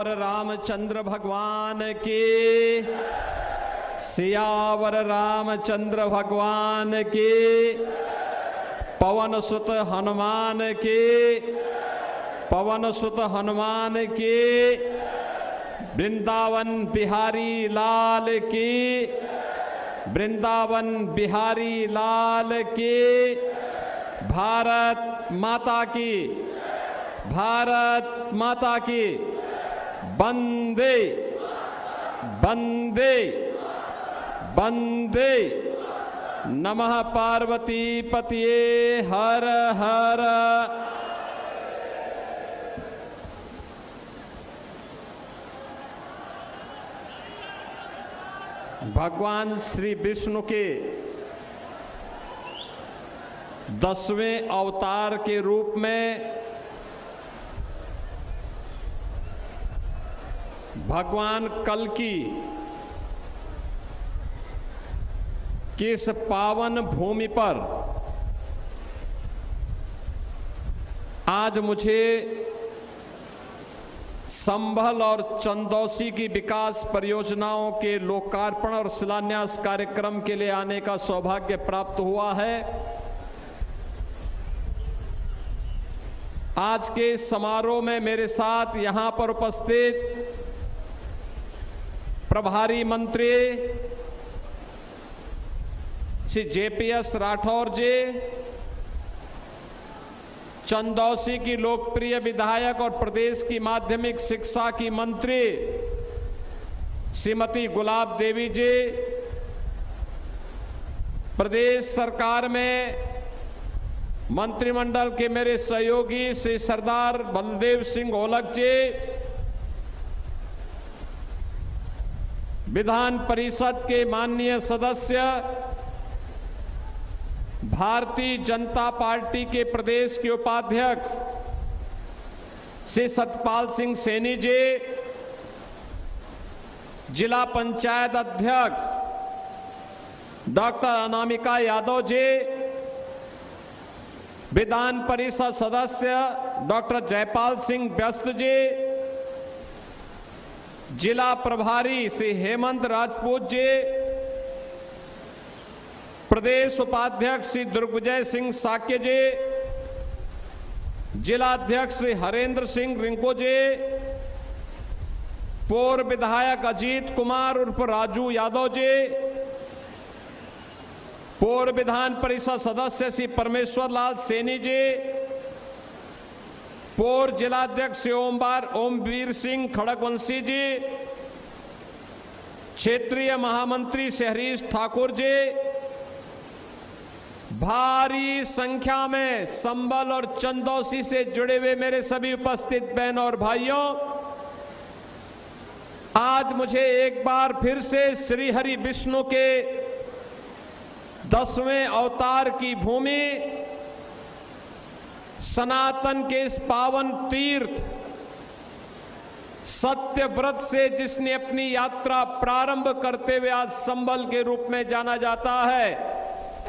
रामचंद्र भगवान की, सियावर रामचंद्र भगवान की, पवन सुत हनुमान की, पवन सुत हनुमान की, वृंदावन बिहारी लाल की, वृंदावन बिहारी लाल की। भारत माता की, भारत माता की। वंदे वंदे वंदे। नमः पार्वती पतये हर हर। भगवान श्री विष्णु के 10वें अवतार के रूप में भगवान कल्कि की इस पावन भूमि पर आज मुझे संभल और चंदौसी की विकास परियोजनाओं के लोकार्पण और शिलान्यास कार्यक्रम के लिए आने का सौभाग्य प्राप्त हुआ है। आज के समारोह में मेरे साथ यहां पर उपस्थित प्रभारी मंत्री श्री JPS राठौर जी, चंदौसी की लोकप्रिय विधायक और प्रदेश की माध्यमिक शिक्षा की मंत्री श्रीमती गुलाब देवी जी, प्रदेश सरकार में मंत्रिमंडल के मेरे सहयोगी श्री सरदार बलदेव सिंह ओलख जी, विधान परिषद के माननीय सदस्य, भारतीय जनता पार्टी के प्रदेश के उपाध्यक्ष श्री सतपाल सिंह सैनी जी, जिला पंचायत अध्यक्ष डॉक्टर अनामिका यादव जी, विधान परिषद सदस्य डॉक्टर जयपाल सिंह व्यस्त जी, जिला प्रभारी श्री हेमंत राजपूत जी, प्रदेश उपाध्यक्ष श्री दुर्गविजय सिंह साक्य जी, जिला अध्यक्ष श्री हरेंद्र सिंह रिंको जी, पूर्व विधायक अजीत कुमार उर्फ राजू यादव जी, पूर्व विधान परिषद सदस्य श्री परमेश्वर लाल सैनी जी, पूर्व जिलाध्यक्ष श्री ओमवीर सिंह खड़गवंशी जी, क्षेत्रीय महामंत्री श्री हरीश ठाकुर जी, भारी संख्या में संभल और चंदौसी से जुड़े हुए मेरे सभी उपस्थित बहनों और भाइयों, आज मुझे एक बार फिर से श्री हरि विष्णु के 10वें अवतार की भूमि, सनातन के इस पावन तीर्थ सत्यव्रत से जिसने अपनी यात्रा प्रारंभ करते हुए आज संभल के रूप में जाना जाता है,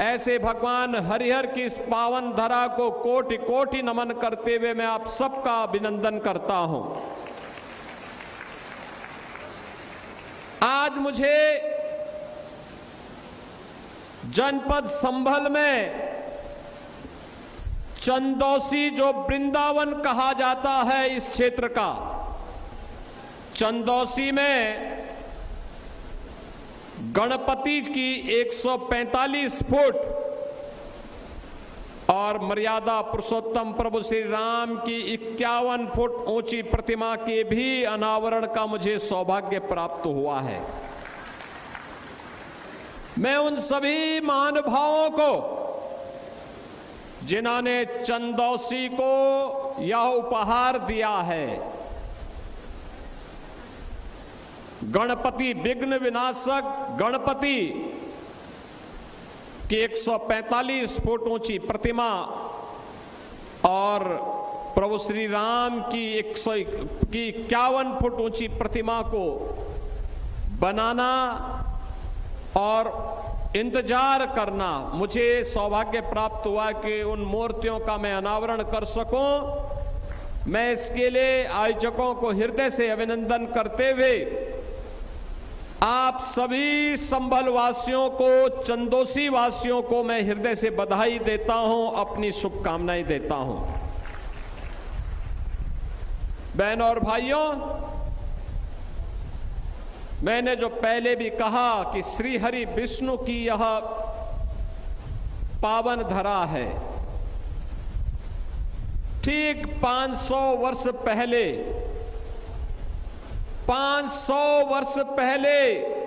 ऐसे भगवान हरिहर की इस पावन धरा को कोटि कोटि नमन करते हुए मैं आप सबका अभिनंदन करता हूं। आज मुझे जनपद संभल में चंदौसी, जो वृंदावन कहा जाता है इस क्षेत्र का, चंदौसी में गणपति की 145 फुट और मर्यादा पुरुषोत्तम प्रभु श्री राम की 51 फुट ऊंची प्रतिमा के भी अनावरण का मुझे सौभाग्य प्राप्त हुआ है। मैं उन सभी महानुभावों को जिन्होंने चंदौसी को यह उपहार दिया है, गणपति विघ्न विनाशक गणपति की 145 फुट ऊंची प्रतिमा और प्रभु श्री राम की 51 फुट ऊंची प्रतिमा को बनाना और इंतजार करना, मुझे सौभाग्य प्राप्त हुआ कि उन मूर्तियों का मैं अनावरण कर सकूं मैं इसके लिए आयोजकों को हृदय से अभिनंदन करते हुए आप सभी संभल वासियों को, चंदोसी वासियों को मैं हृदय से बधाई देता हूं, अपनी शुभकामनाएं देता हूं। बहनों और भाइयों, मैंने जो पहले भी कहा कि श्री हरि विष्णु की यह पावन धरा है। ठीक 500 वर्ष पहले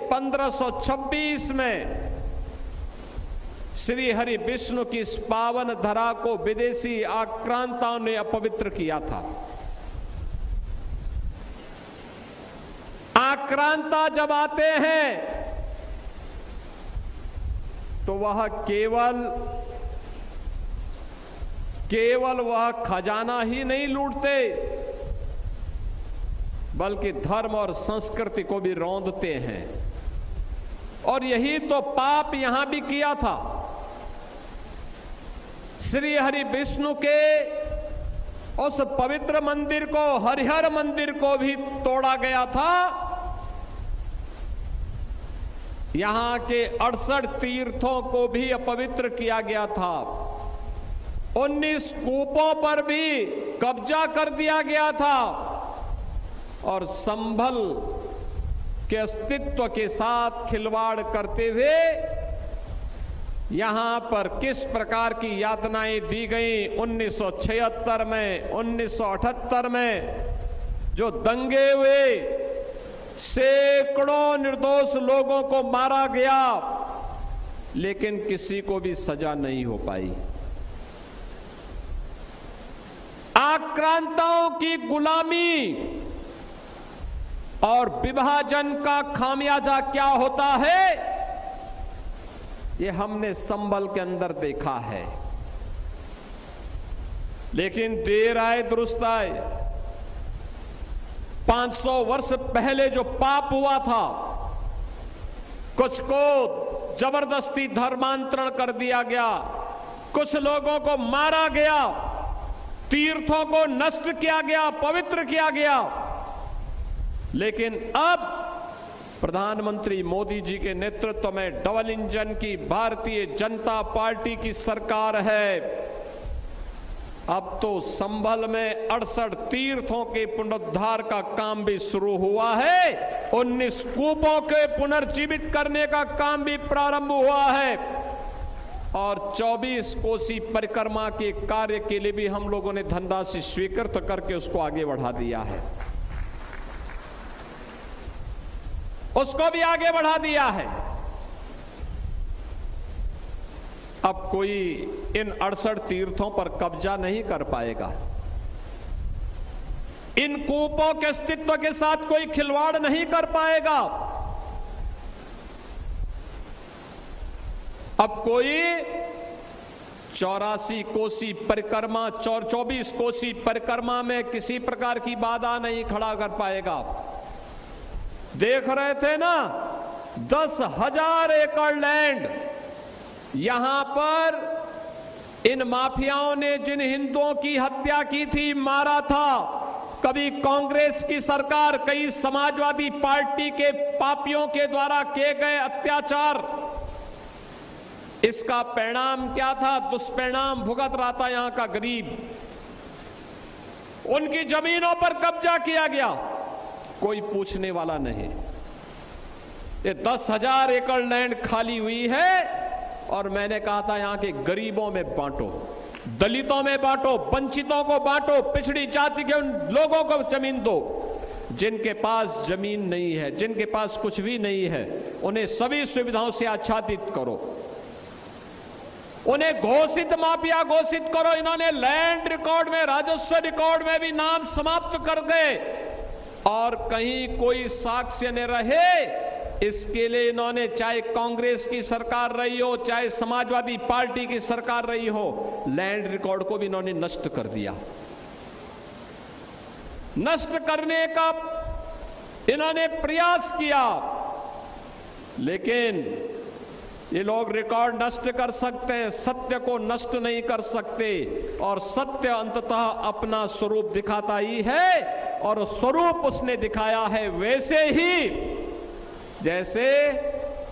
1526 में श्री हरि विष्णु की इस पावन धरा को विदेशी आक्रांताओं ने अपवित्र किया था। आक्रांता जब आते हैं तो वह केवल वह खजाना ही नहीं लूटते, बल्कि धर्म और संस्कृति को भी रौंदते हैं। और यही तो पाप यहां भी किया था। श्री हरि विष्णु के उस पवित्र मंदिर को, हरिहर मंदिर को भी तोड़ा गया था। यहां के 68 तीर्थों को भी अपवित्र किया गया था। 19 कूपों पर भी कब्जा कर दिया गया था और संभल के अस्तित्व के साथ खिलवाड़ करते हुए यहां पर किस प्रकार की यातनाएं दी गई। 1976 में, 1978 में जो दंगे हुए, सैकड़ों निर्दोष लोगों को मारा गया, लेकिन किसी को भी सजा नहीं हो पाई। आक्रांताओं की गुलामी और विभाजन का खामियाजा क्या होता है, ये हमने संभल के अंदर देखा है। लेकिन देर आए दुरुस्त आए। 500 वर्ष पहले जो पाप हुआ था, कुछ को जबरदस्ती धर्मांतरण कर दिया गया, कुछ लोगों को मारा गया, तीर्थों को नष्ट किया गया, पवित्र किया गया। लेकिन अब प्रधानमंत्री मोदी जी के नेतृत्व में डबल इंजन की भारतीय जनता पार्टी की सरकार है। अब तो संभल में 68 तीर्थों के पुनरुद्धार का काम भी शुरू हुआ है। 19 कूपों के पुनर्जीवित करने का काम भी प्रारंभ हुआ है और 24 कोसी परिक्रमा के कार्य के लिए भी हम लोगों ने धनराशि स्वीकृत करके उसको आगे बढ़ा दिया है, उसको भी आगे बढ़ा दिया है। अब कोई इन 68 तीर्थों पर कब्जा नहीं कर पाएगा। इन कूपों के अस्तित्व के साथ कोई खिलवाड़ नहीं कर पाएगा। अब कोई 84 कोसी परिक्रमा, 24 कोसी परिक्रमा में किसी प्रकार की बाधा नहीं खड़ा कर पाएगा। देख रहे थे ना, 10,000 एकड़ लैंड यहां पर इन माफियाओं ने जिन हिंदुओं की हत्या की थी, मारा था, कभी कांग्रेस की सरकार, कई समाजवादी पार्टी के पापियों के द्वारा किए गए अत्याचार, इसका परिणाम क्या था? दुष्परिणाम भुगत रहा था यहां का गरीब। उनकी जमीनों पर कब्जा किया गया, कोई पूछने वाला नहीं। ये 10,000 एकड़ लैंड खाली हुई है और मैंने कहा था यहां के गरीबों में बांटो, दलितों में बांटो, वंचितों को बांटो, पिछड़ी जाति के उन लोगों को जमीन दो जिनके पास जमीन नहीं है, जिनके पास कुछ भी नहीं है, उन्हें सभी सुविधाओं से आच्छादित करो, उन्हें घोषित माफिया घोषित करो। इन्होंने लैंड रिकॉर्ड में, राजस्व रिकॉर्ड में भी नाम समाप्त कर गए और कहीं कोई साक्ष्य न रहे, इसके लिए इन्होंने, चाहे कांग्रेस की सरकार रही हो, चाहे समाजवादी पार्टी की सरकार रही हो, लैंड रिकॉर्ड को भी इन्होंने नष्ट कर दिया। नष्ट करने का इन्होंने प्रयास किया, लेकिन ये लोग रिकॉर्ड नष्ट कर सकते हैं, सत्य को नष्ट नहीं कर सकते। और सत्य अंततः अपना स्वरूप दिखाता ही है, और स्वरूप उसने दिखाया है वैसे ही जैसे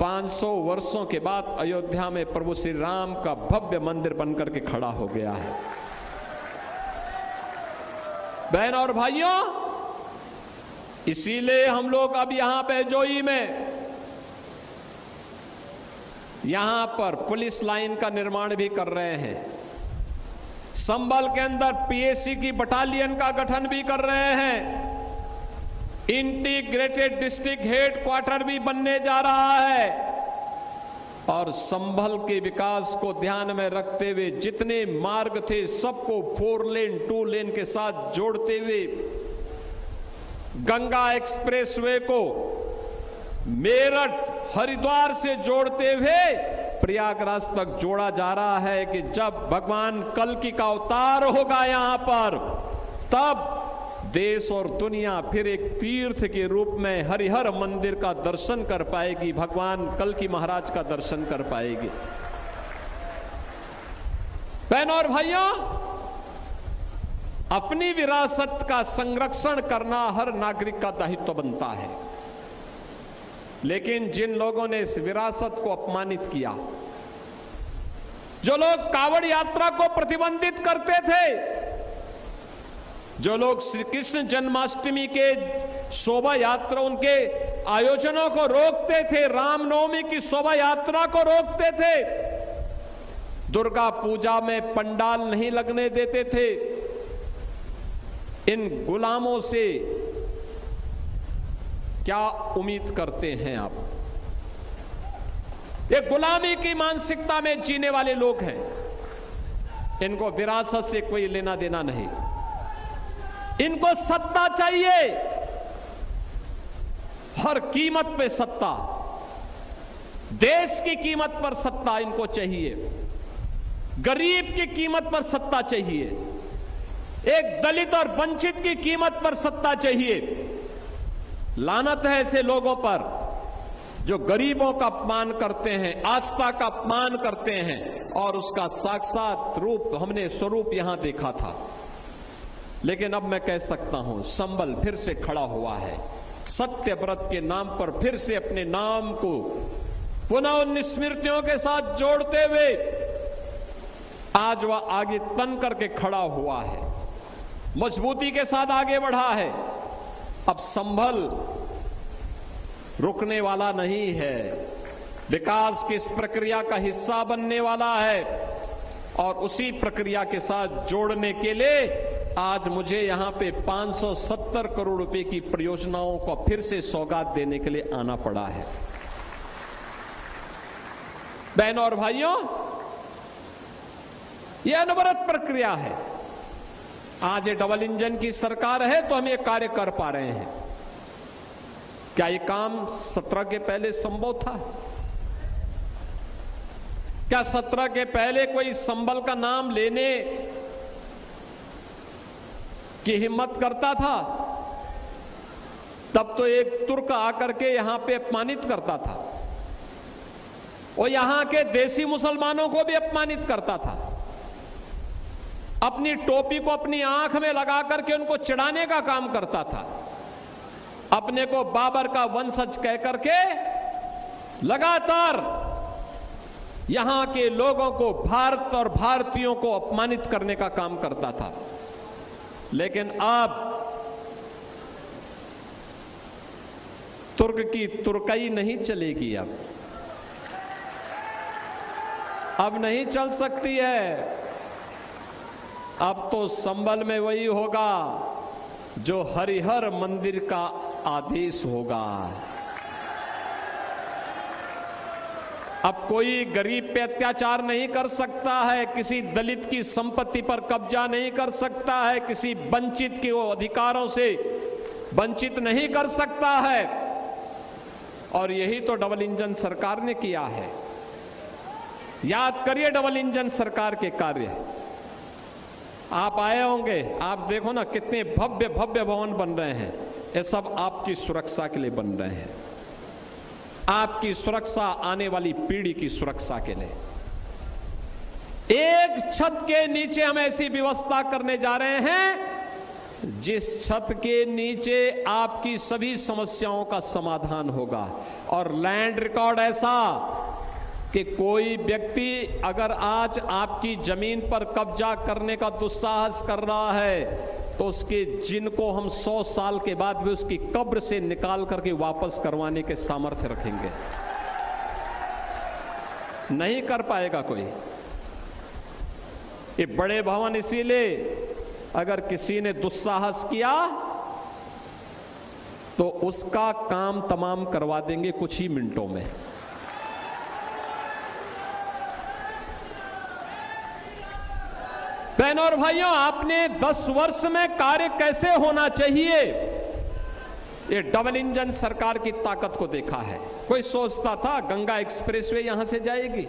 500 वर्षों के बाद अयोध्या में प्रभु श्री राम का भव्य मंदिर बनकर के खड़ा हो गया है। बहन और भाइयों, इसीलिए हम लोग अब यहां पे जोई में यहां पर पुलिस लाइन का निर्माण भी कर रहे हैं। संभल के अंदर पीएसी की बटालियन का गठन भी कर रहे हैं। इंटीग्रेटेड डिस्ट्रिक्ट हेडक्वार्टर भी बनने जा रहा है। और संभल के विकास को ध्यान में रखते हुए जितने मार्ग थे सबको 4 लेन 2 लेन के साथ जोड़ते हुए गंगा एक्सप्रेसवे को मेरठ हरिद्वार से जोड़ते हुए प्रयागराज तक जोड़ा जा रहा है कि जब भगवान कल्कि का अवतार होगा यहां पर, तब देश और दुनिया फिर एक तीर्थ के रूप में हरिहर मंदिर का दर्शन कर पाएगी, भगवान कल्कि महाराज का दर्शन कर पाएगी। बहनों और भाइयों, अपनी विरासत का संरक्षण करना हर नागरिक का दायित्व बनता है। लेकिन जिन लोगों ने इस विरासत को अपमानित किया, जो लोग कावड़ यात्रा को प्रतिबंधित करते थे, जो लोग श्री कृष्ण जन्माष्टमी के शोभा यात्रा उनके आयोजनों को रोकते थे, रामनवमी की शोभा यात्रा को रोकते थे, दुर्गा पूजा में पंडाल नहीं लगने देते थे, इन गुलामों से क्या उम्मीद करते हैं आप? ये गुलामी की मानसिकता में जीने वाले लोग हैं। इनको विरासत से कोई लेना देना नहीं। इनको सत्ता चाहिए, हर कीमत पे सत्ता, देश की कीमत पर सत्ता इनको चाहिए, गरीब की कीमत पर सत्ता चाहिए, एक दलित और वंचित की कीमत पर सत्ता चाहिए। लानत है ऐसे लोगों पर जो गरीबों का अपमान करते हैं, आस्था का अपमान करते हैं, और उसका साक्षात रूप हमने स्वरूप यहां देखा था। लेकिन अब मैं कह सकता हूं, संभल फिर से खड़ा हुआ है, सत्य व्रत के नाम पर फिर से अपने नाम को पुनः उन स्मृतियों के साथ जोड़ते हुए आज वह आगे तन करके खड़ा हुआ है, मजबूती के साथ आगे बढ़ा है। अब संभल रुकने वाला नहीं है, विकास की इस प्रक्रिया का हिस्सा बनने वाला है, और उसी प्रक्रिया के साथ जोड़ने के लिए आज मुझे यहां पे 570 करोड़ रुपए की परियोजनाओं को फिर से सौगात देने के लिए आना पड़ा है। बहनों और भाइयों, यह अनवरत प्रक्रिया है। आज ये डबल इंजन की सरकार है तो हम ये कार्य कर पा रहे हैं। क्या ये काम 17 के पहले संभव था? क्या 17 के पहले कोई संभल का नाम लेने की हिम्मत करता था? तब तो एक तुर्क आकर के यहां पे अपमानित करता था, और यहां के देसी मुसलमानों को भी अपमानित करता था, अपनी टोपी को अपनी आंख में लगा करके उनको चिढ़ाने का काम करता था, अपने को बाबर का वंशज कह करके लगातार यहां के लोगों को, भारत और भारतीयों को अपमानित करने का काम करता था। लेकिन अब तुर्क की तुर्कई नहीं चलेगी, अब नहीं चल सकती है। अब तो संभल में वही होगा जो हरिहर मंदिर का आदेश होगा। अब कोई गरीब पे अत्याचार नहीं कर सकता है, किसी दलित की संपत्ति पर कब्जा नहीं कर सकता है, किसी वंचित के अधिकारों से वंचित नहीं कर सकता है। और यही तो डबल इंजन सरकार ने किया है। याद करिए डबल इंजन सरकार के कार्य। आप आए होंगे, आप देखो ना कितने भव्य भव्य भवन बन रहे हैं, ये सब आपकी सुरक्षा के लिए बन रहे हैं। आपकी सुरक्षा, आने वाली पीढ़ी की सुरक्षा के लिए एक छत के नीचे हम ऐसी व्यवस्था करने जा रहे हैं जिस छत के नीचे आपकी सभी समस्याओं का समाधान होगा। और लैंड रिकॉर्ड ऐसा कि कोई व्यक्ति अगर आज आपकी जमीन पर कब्जा करने का दुस्साहस कर रहा है तो उसके जिनको हम 100 साल के बाद भी उसकी कब्र से निकाल करके वापस करवाने के सामर्थ्य रखेंगे। नहीं कर पाएगा कोई। ये बड़े भवन इसीलिए अगर किसी ने दुस्साहस किया तो उसका काम तमाम करवा देंगे कुछ ही मिनटों में। बहनों और भाइयों, आपने 10 वर्ष में कार्य कैसे होना चाहिए, ये डबल इंजन सरकार की ताकत को देखा है। कोई सोचता था गंगा एक्सप्रेसवे यहां से जाएगी,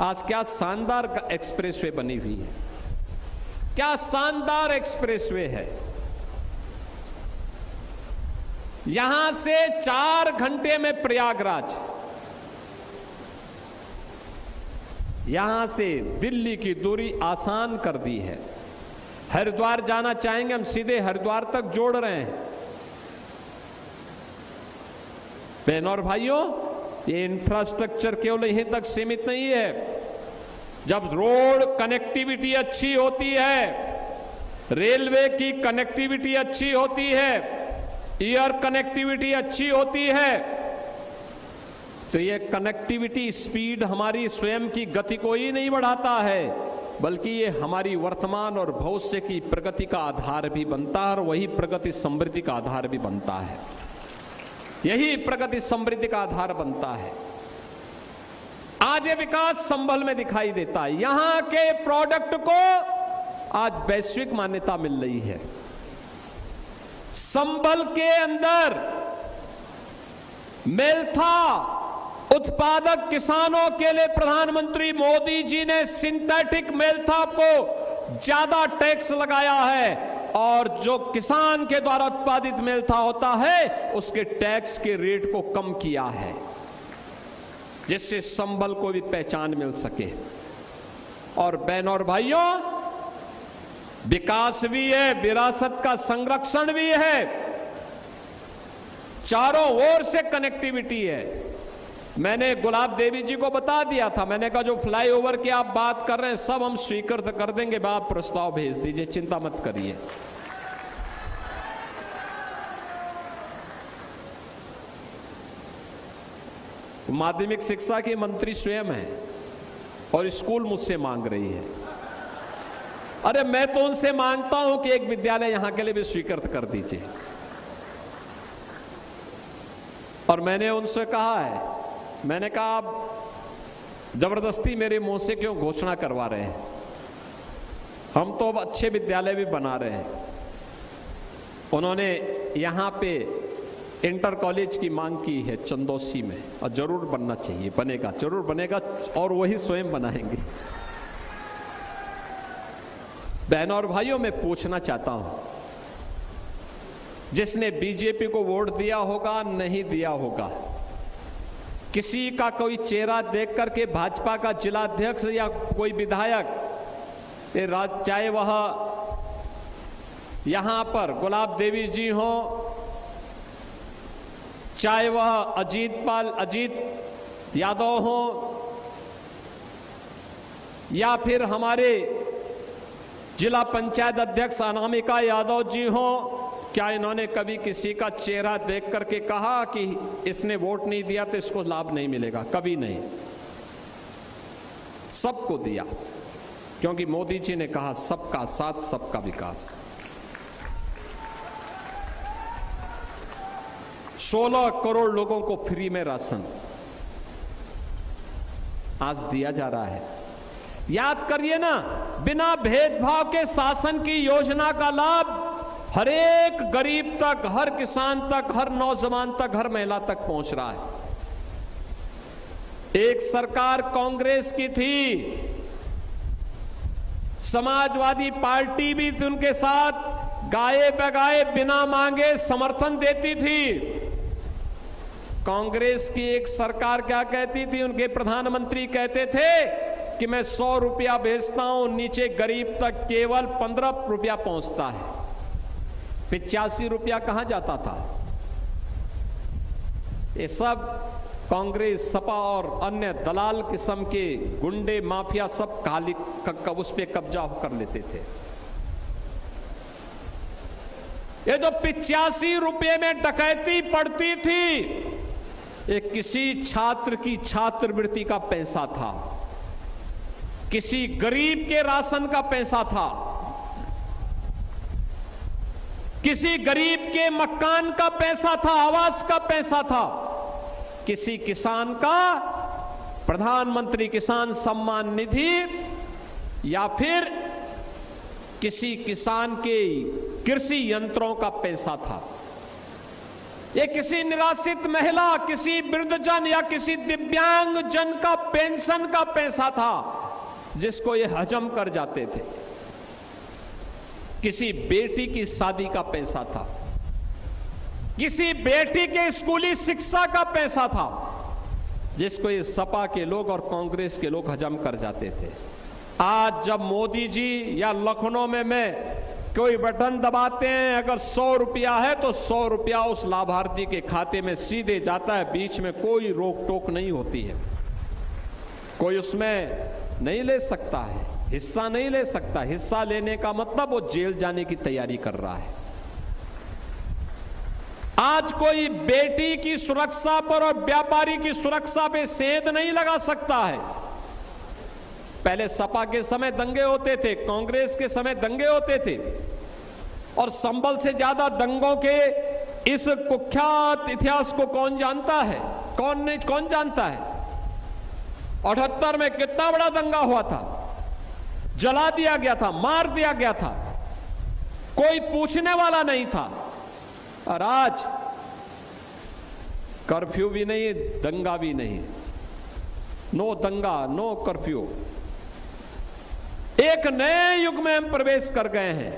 आज क्या शानदार एक्सप्रेसवे बनी हुई है, क्या शानदार एक्सप्रेसवे है। यहां से 4 घंटे में प्रयागराज, यहां से दिल्ली की दूरी आसान कर दी है। हरिद्वार जाना चाहेंगे हम सीधे हरिद्वार तक जोड़ रहे हैं। बहनों और भाइयों, ये इंफ्रास्ट्रक्चर केवल यहीं तक सीमित नहीं है। जब रोड कनेक्टिविटी अच्छी होती है, रेलवे की कनेक्टिविटी अच्छी होती है, एयर कनेक्टिविटी अच्छी होती है, तो ये कनेक्टिविटी स्पीड हमारी स्वयं की गति को ही नहीं बढ़ाता है, बल्कि ये हमारी वर्तमान और भविष्य की प्रगति का आधार भी बनता है और वही प्रगति समृद्धि का आधार भी बनता है। यही प्रगति समृद्धि का आधार बनता है। आज ये विकास संभल में दिखाई देता है। यहां के प्रोडक्ट को आज वैश्विक मान्यता मिल रही है। संभल के अंदर मेल्था उत्पादक किसानों के लिए प्रधानमंत्री मोदी जी ने सिंथेटिक मेल्था को ज्यादा टैक्स लगाया है और जो किसान के द्वारा उत्पादित मेल्था होता है उसके टैक्स के रेट को कम किया है, जिससे संभल को भी पहचान मिल सके। और बहनों और भाइयों, विकास भी है, विरासत का संरक्षण भी है, चारों ओर से कनेक्टिविटी है। मैंने गुलाब देवी जी को बता दिया था, मैंने कहा जो फ्लाईओवर की आप बात कर रहे हैं सब हम स्वीकृत कर देंगे, आप प्रस्ताव भेज दीजिए, चिंता मत करिए। माध्यमिक शिक्षा की मंत्री स्वयं है और स्कूल मुझसे मांग रही है। अरे मैं तो उनसे मांगता हूं कि एक विद्यालय यहां के लिए भी स्वीकृत कर दीजिए। और मैंने उनसे कहा है, मैंने कहा आप जबरदस्ती मेरे मुंह से क्यों घोषणा करवा रहे हैं, हम तो अब अच्छे विद्यालय भी बना रहे हैं। उन्होंने यहां पे इंटर कॉलेज की मांग की है चंदौसी में, और जरूर बनना चाहिए, बनेगा, जरूर बनेगा, और वही स्वयं बनाएंगे। बहनों और भाइयों, मैं पूछना चाहता हूं, जिसने बीजेपी को वोट दिया होगा, नहीं दिया होगा, किसी का कोई चेहरा देख करके भाजपा का जिलाध्यक्ष या कोई विधायक, चाहे वह यहां पर गुलाब देवी जी हो, चाहे वह अजीत यादव हो, या फिर हमारे जिला पंचायत अध्यक्ष अनामिका यादव जी हो, क्या इन्होंने कभी किसी का चेहरा देख करके कहा कि इसने वोट नहीं दिया तो इसको लाभ नहीं मिलेगा? कभी नहीं, सबको दिया, क्योंकि मोदी जी ने कहा सबका साथ सबका विकास। 16 करोड़ लोगों को फ्री में राशन आज दिया जा रहा है। याद करिए ना, बिना भेदभाव के शासन की योजना का लाभ हर एक गरीब तक, हर किसान तक, हर नौजवान तक, हर महिला तक पहुंच रहा है। एक सरकार कांग्रेस की थी, समाजवादी पार्टी भी उनके साथ गाए बगाए बिना मांगे समर्थन देती थी। कांग्रेस की एक सरकार क्या कहती थी, उनके प्रधानमंत्री कहते थे कि मैं 100 रुपया भेजता हूं, नीचे गरीब तक केवल 15 रुपया पहुंचता है। 85 रुपया कहां जाता था? ये सब कांग्रेस, सपा और अन्य दलाल किस्म के गुंडे माफिया सब काली उस पे कब्जा कर लेते थे। ये जो 85 रुपये में डकैती पड़ती थी, ये किसी छात्र की छात्रवृत्ति का पैसा था, किसी गरीब के राशन का पैसा था, किसी गरीब के मकान का पैसा था, आवास का पैसा था, किसी किसान का प्रधानमंत्री किसान सम्मान निधि, या फिर किसी किसान के कृषि यंत्रों का पैसा था। ये किसी निराश्रित महिला, किसी वृद्धजन या किसी दिव्यांग जन का पेंशन का पैसा था, जिसको ये हजम कर जाते थे। किसी बेटी की शादी का पैसा था, किसी बेटी के स्कूली शिक्षा का पैसा था, जिसको ये सपा के लोग और कांग्रेस के लोग हजम कर जाते थे। आज जब मोदी जी या लखनऊ में मैं कोई बटन दबाते हैं, अगर 100 रुपया है तो 100 रुपया उस लाभार्थी के खाते में सीधे जाता है, बीच में कोई रोक टोक नहीं होती है, कोई उसमें नहीं ले सकता है, हिस्सा नहीं ले सकता। हिस्सा लेने का मतलब वो जेल जाने की तैयारी कर रहा है। आज कोई बेटी की सुरक्षा पर और व्यापारी की सुरक्षा पे सेंध नहीं लगा सकता है। पहले सपा के समय दंगे होते थे, कांग्रेस के समय दंगे होते थे, और संभल से ज्यादा दंगों के इस कुख्यात इतिहास को कौन जानता है? कौन जानता है? 78 में कितना बड़ा दंगा हुआ था, जला दिया गया था, मार दिया गया था, कोई पूछने वाला नहीं था। और आज कर्फ्यू भी नहीं, दंगा भी नहीं, नो दंगा नो कर्फ्यू। एक नए युग में हम प्रवेश कर गए हैं,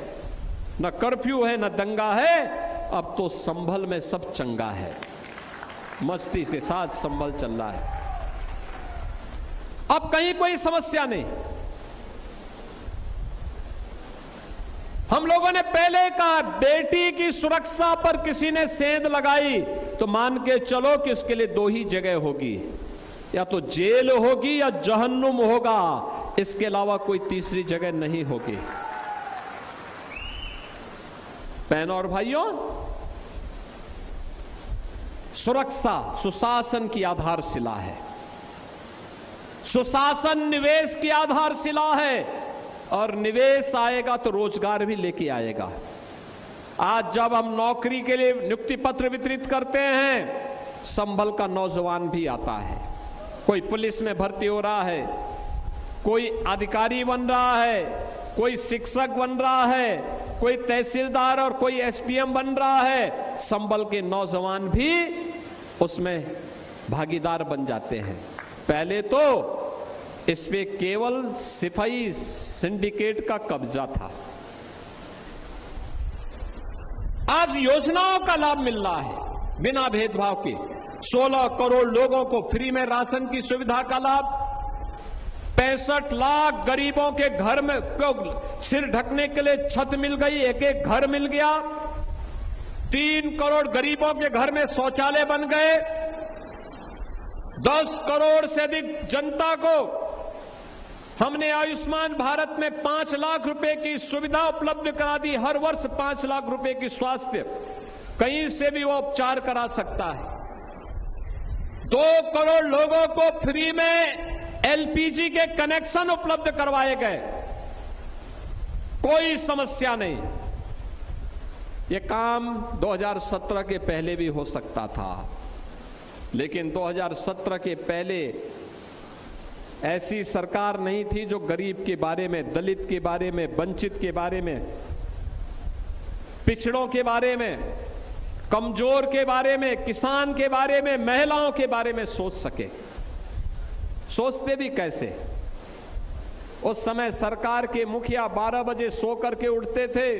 न कर्फ्यू है न दंगा है, अब तो संभल में सब चंगा है, मस्ती के साथ संभल चल रहा है, अब कहीं कोई समस्या नहीं। हम लोगों ने पहले कहा बेटी की सुरक्षा पर किसी ने सेंध लगाई तो मान के चलो कि उसके लिए 2 ही जगह होगी, या तो जेल होगी या जहन्नुम होगा, इसके अलावा कोई तीसरी जगह नहीं होगी। बहनों और भाइयों, सुरक्षा सुशासन की आधारशिला है, सुशासन निवेश की आधारशिला है, और निवेश आएगा तो रोजगार भी लेके आएगा। आज जब हम नौकरी के लिए नियुक्ति पत्र वितरित करते हैं, संभल का नौजवान भी आता है, कोई पुलिस में भर्ती हो रहा है, कोई अधिकारी बन रहा है, कोई शिक्षक बन रहा है, कोई तहसीलदार और कोई एसडीएम बन रहा है, संभल के नौजवान भी उसमें भागीदार बन जाते हैं। पहले तो इस पे केवल सिपाही सिंडिकेट का कब्जा था, आज योजनाओं का लाभ मिल रहा है बिना भेदभाव के। 16 करोड़ लोगों को फ्री में राशन की सुविधा का लाभ, 65 लाख गरीबों के घर में सिर ढकने के लिए छत मिल गई, एक घर मिल गया, 3 करोड़ गरीबों के घर में शौचालय बन गए, 10 करोड़ से अधिक जनता को हमने आयुष्मान भारत में 5 लाख रुपए की सुविधा उपलब्ध करा दी। हर वर्ष 5 लाख रुपए की स्वास्थ्य, कहीं से भी वो उपचार करा सकता है। 2 करोड़ लोगों को फ्री में एलपीजी के कनेक्शन उपलब्ध करवाए गए, कोई समस्या नहीं। ये काम 2017 के पहले भी हो सकता था, लेकिन 2017 के पहले ऐसी सरकार नहीं थी जो गरीब के बारे में, दलित के बारे में, वंचित के बारे में, पिछड़ों के बारे में, कमजोर के बारे में, किसान के बारे में, महिलाओं के बारे में सोच सके। सोचते भी कैसे? उस समय सरकार के मुखिया 12 बजे सो करके उठते थे,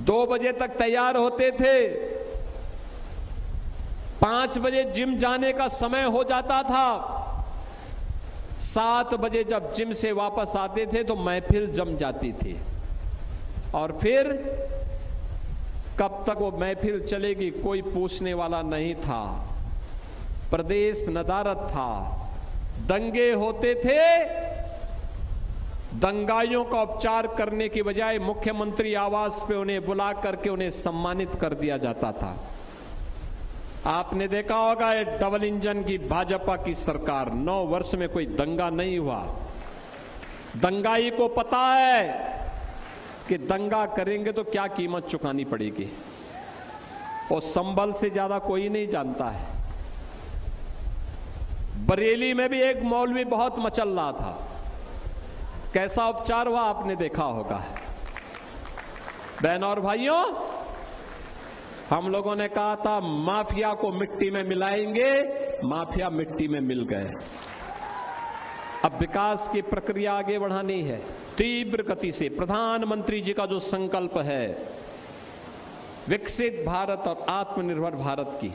2 बजे तक तैयार होते थे, 5 बजे जिम जाने का समय हो जाता था, 7 बजे जब जिम से वापस आते थे तो महफिल जम जाती थी, और फिर कब तक वो महफिल चलेगी कोई पूछने वाला नहीं था। प्रदेश नदारद था, दंगे होते थे, दंगाइयों का उपचार करने की बजाय मुख्यमंत्री आवास पे उन्हें बुला करके उन्हें सम्मानित कर दिया जाता था। आपने देखा होगा ये डबल इंजन की भाजपा की सरकार, 9 वर्ष में कोई दंगा नहीं हुआ। दंगाई को पता है कि दंगा करेंगे तो क्या कीमत चुकानी पड़ेगी, और संभल से ज्यादा कोई नहीं जानता है। बरेली में भी एक मौलवी बहुत मचल रहा था, कैसा उपचार हुआ आपने देखा होगा। बहनों और भाइयों, हम लोगों ने कहा था माफिया को मिट्टी में मिलाएंगे, माफिया मिट्टी में मिल गए। अब विकास की प्रक्रिया आगे बढ़ानी है तीव्र गति से। प्रधानमंत्री जी का जो संकल्प है विकसित भारत और आत्मनिर्भर भारत की,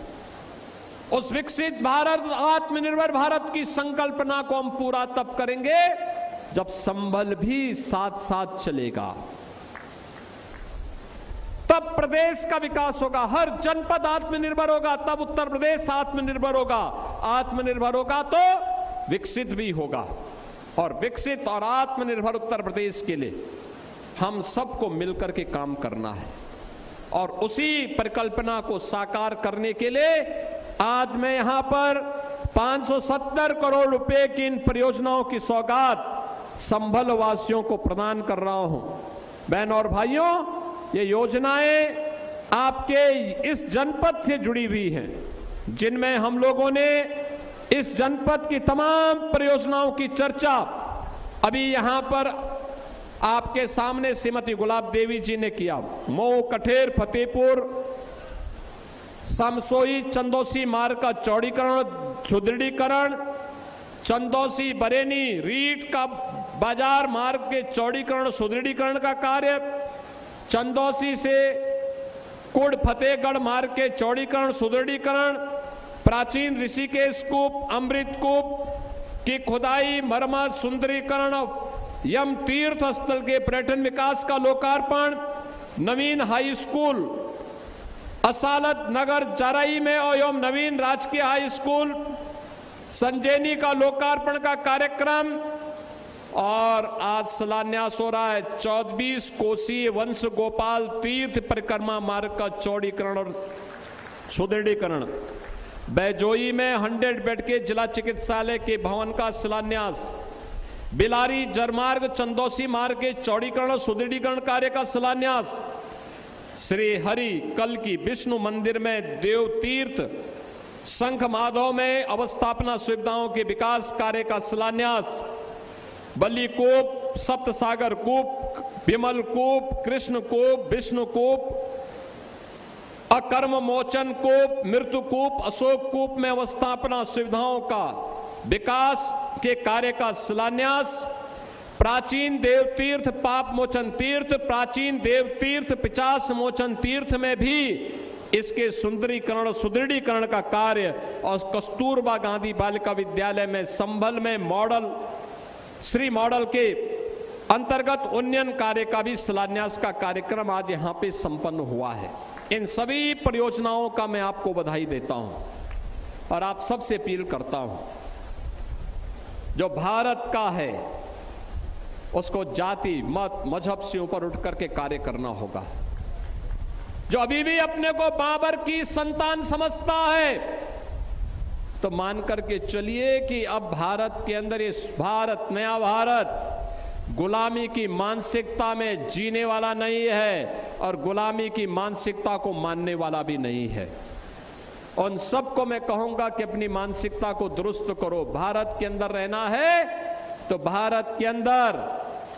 उस विकसित भारत आत्मनिर्भर भारत की संकल्पना को हम पूरा तब करेंगे जब संभल भी साथ साथ चलेगा, तब प्रदेश का विकास होगा, हर जनपद आत्मनिर्भर होगा, तब उत्तर प्रदेश आत्मनिर्भर होगा। आत्मनिर्भर होगा तो विकसित भी होगा, और विकसित और आत्मनिर्भर उत्तर प्रदेश के लिए हम सबको मिलकर के काम करना है। और उसी परिकल्पना को साकार करने के लिए आज मैं यहां पर 570 करोड़ रुपए की इन परियोजनाओं की सौगात संभल वासियों को प्रदान कर रहा हूं। बहनों और भाइयों, ये योजनाएं आपके इस जनपद से जुड़ी हुई हैं, जिनमें हम लोगों ने इस जनपद की तमाम परियोजनाओं की चर्चा अभी यहां पर आपके सामने श्रीमती गुलाब देवी जी ने किया। मऊ, कठेर, फतेहपुर, समसोई, चंदौसी मार्ग का चौड़ीकरण, सुदृढ़ीकरण, चंदौसी बरेनी रीट का बाजार मार्ग के चौड़ीकरण सुदृढ़ीकरण का कार्य, चंदौसी से कुड़ फतेहगढ़ मार्ग के चौड़ीकरण सुदृढ़ीकरण, प्राचीन ऋषिकेश कूप, अमृत कूप की खुदाई, मरम्मत, सुंदरीकरण, यम तीर्थ स्थल के पर्यटन विकास का लोकार्पण, नवीन हाई स्कूल असालत नगर जराई में एवं नवीन राजकीय हाई स्कूल संजैनी का लोकार्पण का कार्यक्रम, और आज शिलान्यास हो रहा है 24 कोसीय वंश गोपाल तीर्थ परिक्रमा मार्ग का चौड़ीकरण और सुदृढ़ीकरण। बैजोई में 100 बेड के जिला चिकित्सालय के भवन का शिलान्यास, बिलारी जरमार्ग चंदौसी मार्ग के चौड़ीकरण और सुदृढ़ीकरण कार्य का शिलान्यास, श्री हरि कल की विष्णु मंदिर में देव तीर्थ शंख माधव में अवस्थापना सुविधाओं के विकास कार्य का शिलान्यास, बल्ली कूप, सप्त सागर कूप, विमल कूप, कृष्ण कूप, विष्णु कूप, अकर्म मोचन कूप, मृत्यु कूप, अशोक कूप में अवस्थापना सुविधाओं का विकास के कार्य का शिलान्यास, प्राचीन देव तीर्थ पाप मोचन तीर्थ, प्राचीन देव तीर्थ पिचास मोचन तीर्थ में भी इसके सुंदरीकरण सुदृढ़ीकरण का कार्य, और कस्तूरबा गांधी बालिका विद्यालय में संभल में मॉडल श्री मॉडल के अंतर्गत उन्नयन कार्य का भी शिलान्यास का कार्यक्रम आज यहां पे संपन्न हुआ है। इन सभी परियोजनाओं का मैं आपको बधाई देता हूं और आप सबसे अपील करता हूं, जो भारत का है उसको जाति मत मजहब से ऊपर उठ करके कार्य करना होगा। जो अभी भी अपने को बाबर की संतान समझता है तो मान करके चलिए कि अब भारत के अंदर इस भारत नया भारत गुलामी की मानसिकता में जीने वाला नहीं है और गुलामी की मानसिकता को मानने वाला भी नहीं है। उन सबको मैं कहूंगा कि अपनी मानसिकता को दुरुस्त करो। भारत के अंदर रहना है तो भारत के अंदर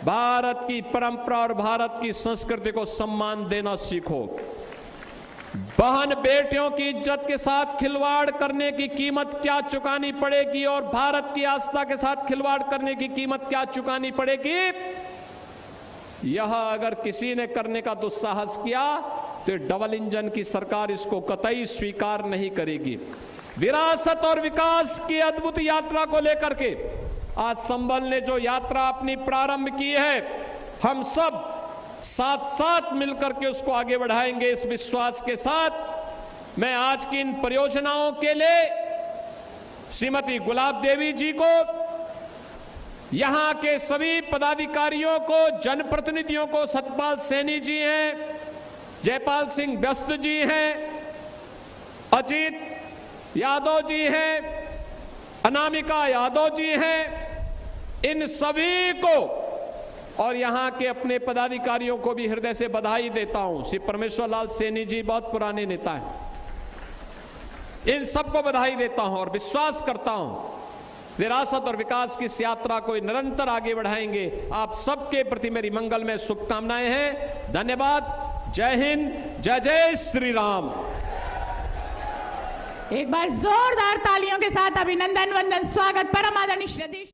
भारत की परंपरा और भारत की संस्कृति को सम्मान देना सीखो। बहन बेटियों की इज्जत के साथ खिलवाड़ करने की कीमत क्या चुकानी पड़ेगी और भारत की आस्था के साथ खिलवाड़ करने की कीमत क्या चुकानी पड़ेगी, यह अगर किसी ने करने का दुस्साहस किया तो तो डबल इंजन की सरकार इसको कतई स्वीकार नहीं करेगी। विरासत और विकास की अद्भुत यात्रा को लेकर के आज संबल ने जो यात्रा अपनी प्रारंभ की है, हम सब साथ साथ मिलकर के उसको आगे बढ़ाएंगे। इस विश्वास के साथ मैं आज की इन परियोजनाओं के लिए श्रीमती गुलाब देवी जी को, यहां के सभी पदाधिकारियों को, जनप्रतिनिधियों को, सतपाल सैनी जी हैं, जयपाल सिंह व्यस्त जी हैं, अजीत यादव जी हैं, अनामिका यादव जी हैं, इन सभी को और यहां के अपने पदाधिकारियों को भी हृदय से बधाई देता हूं। श्री परमेश्वर लाल सैनी जी बहुत पुराने नेता हैं, इन सबको बधाई देता हूं और विश्वास करता हूं विरासत और विकास की इस यात्रा को निरंतर आगे बढ़ाएंगे। आप सबके प्रति मेरी मंगलमय शुभकामनाएं हैं। धन्यवाद। जय हिंद, जय जय श्री राम। एक बार जोरदार तालियों के साथ अभिनंदन, वंदन, स्वागत परम आदरणीय श्रद्धेय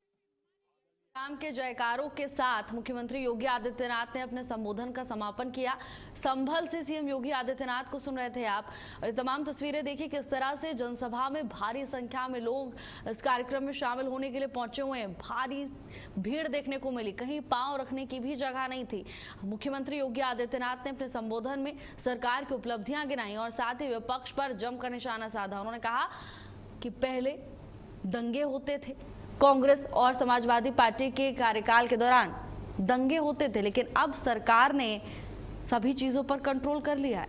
राम के जयकारों के साथ मुख्यमंत्री योगी आदित्यनाथ ने अपने संबोधन का समापन किया। संभल से सीएम योगी आदित्यनाथ को सुन रहे थे आप। और तमाम तस्वीरें देखिए किस तरह से जनसभा में भारी संख्या में लोग इस कार्यक्रम में शामिल होने के लिए पहुंचे हुए हैं। भारी भीड़ देखने को मिली, कहीं पांव रखने की भी जगह नहीं थी। मुख्यमंत्री योगी आदित्यनाथ ने अपने संबोधन में सरकार की उपलब्धियां गिनाई और साथ ही विपक्ष पर जमकर निशाना साधा। उन्होंने कहा कि पहले दंगे होते थे, कांग्रेस और समाजवादी पार्टी के कार्यकाल के दौरान दंगे होते थे, लेकिन अब सरकार ने सभी चीजों पर कंट्रोल कर लिया है।